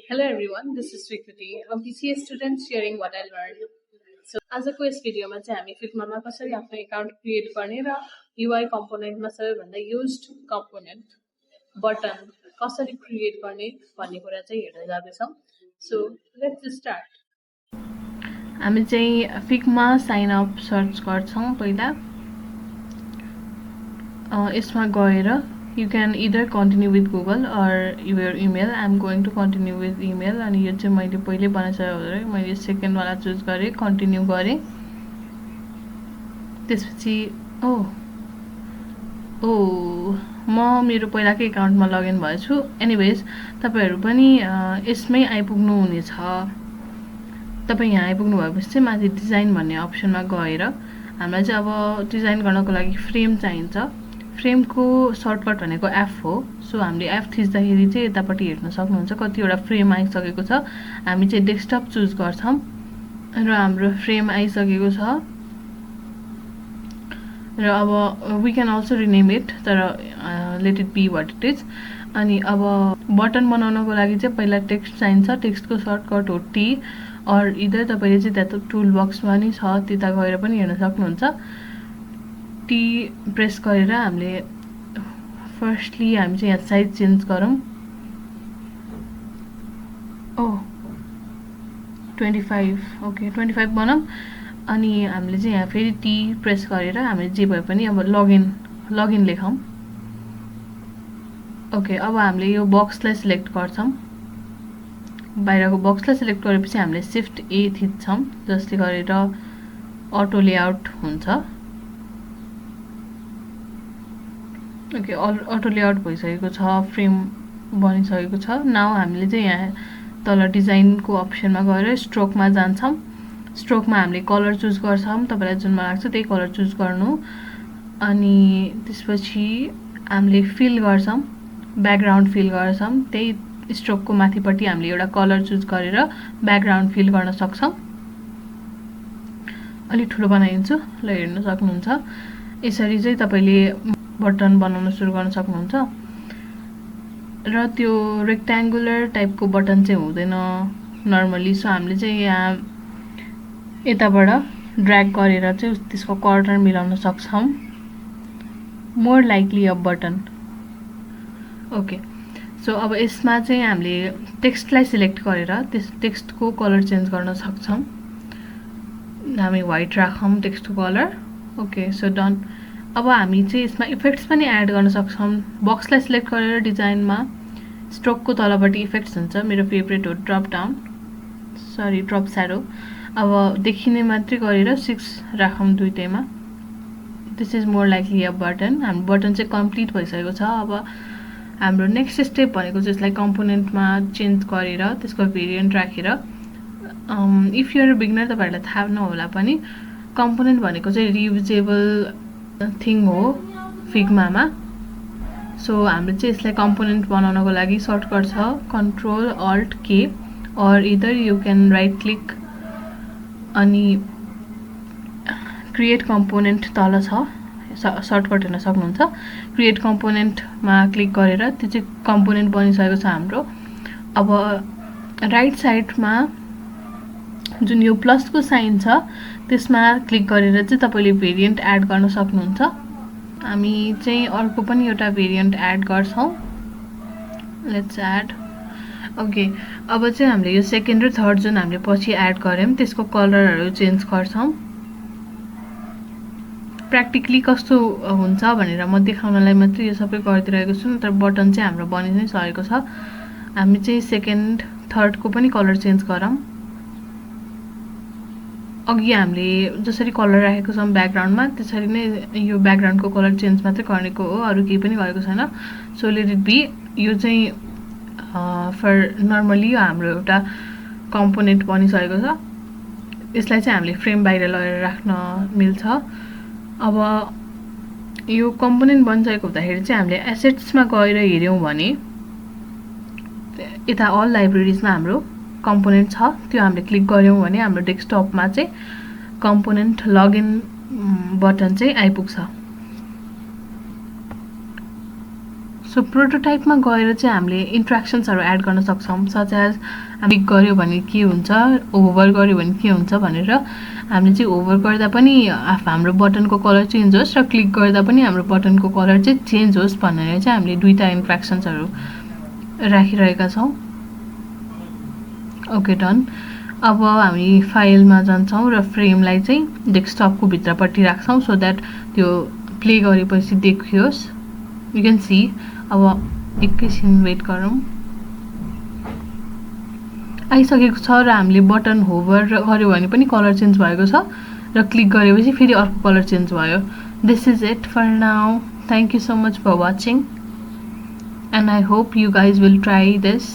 Hello everyone, this is Swikriti, a BCA student sharing what I learned. So आजको यस भिडियोमा चाहिँ हामी फिग्मामा कसरी आफ्नो एकाउन्ट क्रिएट गर्ने र UI कम्पोनेन्टमा सबैभन्दा युज्ड कम्पोनेन्ट बटन कसरी क्रिएट गर्ने भन्ने कुरा चाहिँ हेर्दै जाँदैछौँ। So let's start. हामी चाहिँ फिग्मा साइन अप सर्च गर्छौँ पहिला। यसमा गएर you can either continue with Google or your email. I'm going to continue with email अनि यो चाहिँ मैले पहिले बनाइसकेको हो। मैले सेकेन्ड वाला चुज गरेँ, कन्टिन्यू गरेँ। त्यसपछि म मेरो पहिलाकै एकाउन्टमा लगइन भएछु। एनिवेज तपाईहरु पनि यसमै आइपुग्नु हुनेछ। तपाई यहाँ आइपुग्नु भएपछि चाहिँ माथि डिजाइन भन्ने अप्सनमा गएर हामीलाई चाहिँ अब डिजाइन गर्नको लागि फ्रेम चाहिन्छ। फ्रेम को सर्टकट भनेको F हो। सो हामीले F थिच्दाखेरि चाहिँ यतापट्टि हेर्न सक्नुहुन्छ कतिवटा फ्रेम आइसकेको छ। हामी चाहिँ डेस्कटप चुज गर्छौं र हाम्रो फ्रेम आइसकेको छ। र अब we can also rename it, तर let it be what it is. अनि अब बटन बनाउनको लागि चाहिँ पहिला टेक्स्ट चाहिन्छ। टेक्स्टको सर्टकट हो T, और इधर तपाईले चाहिँ त्यता टुल बक्समा नि छ, त्यता गएर पनि हेर्न सक्नुहुन्छ। T प्रेस गरेर हामीले फर्स्टली हामी चाहिँ यहाँ साइज चेन्ज गरौँ। 25 ओके 25 बनाऊँ। अनि हामीले चाहिँ यहाँ फेरि T प्रेस गरेर हामीले जे भए पनि अब लगइन लेखौँ। ओके अब हामीले यो बक्सलाई सिलेक्ट गर्छौं। बाहिरको बक्सलाई सिलेक्ट गरेपछि हामीले शिफ्ट A थिच्छौं, जसले गरेर अटो लेआउट हुन्छ। ओके अटो लेआउट भइसकेको छ, फ्रेम बनिसकेको छ। नाउ हामीले चाहिँ यहाँ तल डिजाइनको अप्सनमा गएर स्ट्रोकमा जान्छौं। स्ट्रोकमा हामीले कलर चुज गर्छौं। तपाईलाई जुन मन लाग्छ त्यही कलर चुज गर्नु। अनि त्यसपछि हामीले फिल गर्छौं, ब्याकग्राउन्ड फिल गर्छौं। त्यही स्ट्रोकको माथिपट्टि हामीले एउटा कलर चुज गरेर ब्याकग्राउन्ड फिल गर्न सक्छौं। अलि ठुलो बनाइदिन्छु, ल हेर्न सक्नुहुन्छ। यसरी चाहिँ तपाईले बटन बनाउन सुरु गर्न सक्नुहुन्छ। र त्यो रेक्ट्याङ्गुलर टाइपको बटन चाहिँ हुँदैन नर्मली। सो हामीले चाहिँ यहाँ यताबाट ड्र्याग गरेर चाहिँ त्यसको कर्नर मिलाउन सक्छौं। More likely a button. Okay so अब यसमा चाहिँ हामीले टेक्स्टलाई सिलेक्ट गरेर त्यस टेक्स्टको कलर चेन्ज गर्न सक्छौं। हामी व्हाइट राखौं टेक्स्टको कलर। Okay so done. अब हामी चाहिँ यसमा इफेक्ट्स पनि एड गर्न सक्छौं। बक्सलाई सिलेक्ट गरेर डिजाइनमा स्ट्रोकको तलपट्टि इफेक्ट्स हुन्छ। मेरो फेभरेट हो ड्रप स्याडो। अब देखिने मात्रै गरेर 6 राखौं दुईटैमा। This is more likely a button. हाम्रो बटन चाहिँ कम्प्लिट भइसकेको छ। अब हाम्रो नेक्स्ट स्टेप भनेको चाहिँ यसलाई कम्पोनेन्टमा चेन्ज गरेर त्यसको भेरिएन्ट राखेर if you are a beginner तपाईहरुलाई थाहा नहोला पनि कम्पोनेन्ट भनेको चाहिँ रियुजेबल थिङ हो फिग्मामा। सो हामीले चाहिँ यसलाई कम्पोनेन्ट बनाउनको लागि सर्टकट छ कन्ट्रोल अल्ट के, और इधर यु क्यान राइट क्लिक अनि क्रिएट कम्पोनेन्ट तल छ, सर्टकट हेर्न सक्नुहुन्छ। क्रिएट कम्पोनेन्टमा क्लिक गरेर त्यो चाहिँ कम्पोनेन्ट बनिसकेको छ हाम्रो। अब राइट साइडमा जुन यो प्लसको साइन छ त्यसमा क्लिक गरेर चाहिँ तपाईले भेरिएन्ट एड गर्न सक्नुहुन्छ। हामी चाहिँ अर्को पनि एउटा भेरिएन्ट एड गर्छौं। Let's add. ओके अब चाहिँ हामीले यो सेकेन्ड र थर्ड जुन हामीले पछि एड गर्यौं त्यसको कलरहरु चेन्ज गर्छौं। प्र्याक्टिकली कस्तो हुन्छ भनेर म देखाउनलाई मात्रै यो सबै गरिदिरहेको छु, तर बटन चाहिँ हाम्रो बनि नै सकेको छ। हामी चाहिँ सेकेन्ड थर्ड को पनि कलर चेन्ज गरौँ। अघि हामीले जसरी कलर राखेको छौं ब्याकग्राउन्डमा त्यसरी नै यो ब्याकग्राउन्डको कलर चेन्ज मात्रै गर्नेको हो, अरु केही पनि गरेको छैन। So let it be. यो चाहिँ फर नर्मली हाम्रो एउटा कम्पोनेन्ट बनिसकेको छ। यसलाई चाहिँ हामीले फ्रेम बाहिर लगेर राख्न मिल्छ। अब यो कम्पोनेन्ट बनिसकेको हुँदाखेरि चाहिँ हामीले एसेट्समा गएर हेर्यौं भने यता अल लाइब्रेरीजमा हाम्रो कम्पोनेन्ट छ। त्यो हामीले क्लिक गर्यौं भने हाम्रो डेस्कटपमा चाहिँ कम्पोनेन्ट लगइन बटन चाहिँ आइपुग्छ। सो प्रोटोटाइपमा गएर चाहिँ हामीले इन्ट्र्याक्सन्सहरू एड गर्न सक्छौँ, सच एज हामी क्लिक गऱ्यो भने के हुन्छ, होभर गऱ्यो भने के हुन्छ भनेर। हामीले चाहिँ होभर गर्दा पनि हाम्रो बटनको कलर चेन्ज होस् र क्लिक गर्दा पनि हाम्रो बटनको कलर चाहिँ चेन्ज होस् भनेर चाहिँ हामीले दुईवटा इन्ट्र्याक्सन्सहरू राखिरहेका छौँ। Okay, done. अब हामी फाइलमा जान्छौँ र फ्रेमलाई चाहिँ डेस्कटपको भित्रपट्टि राख्छौँ सो द्याट त्यो प्ले गरेपछि देखियोस्। You can C. अब एकैछिन वेट गरौँ। आइसकेको छ र हामीले बटन होभर गऱ्यो भने पनि कलर चेन्ज भएको छ र क्लिक गरेपछि फेरि अर्को कलर चेन्ज भयो। This is it for now. Thank you so much for watching and I hope you guys will try this.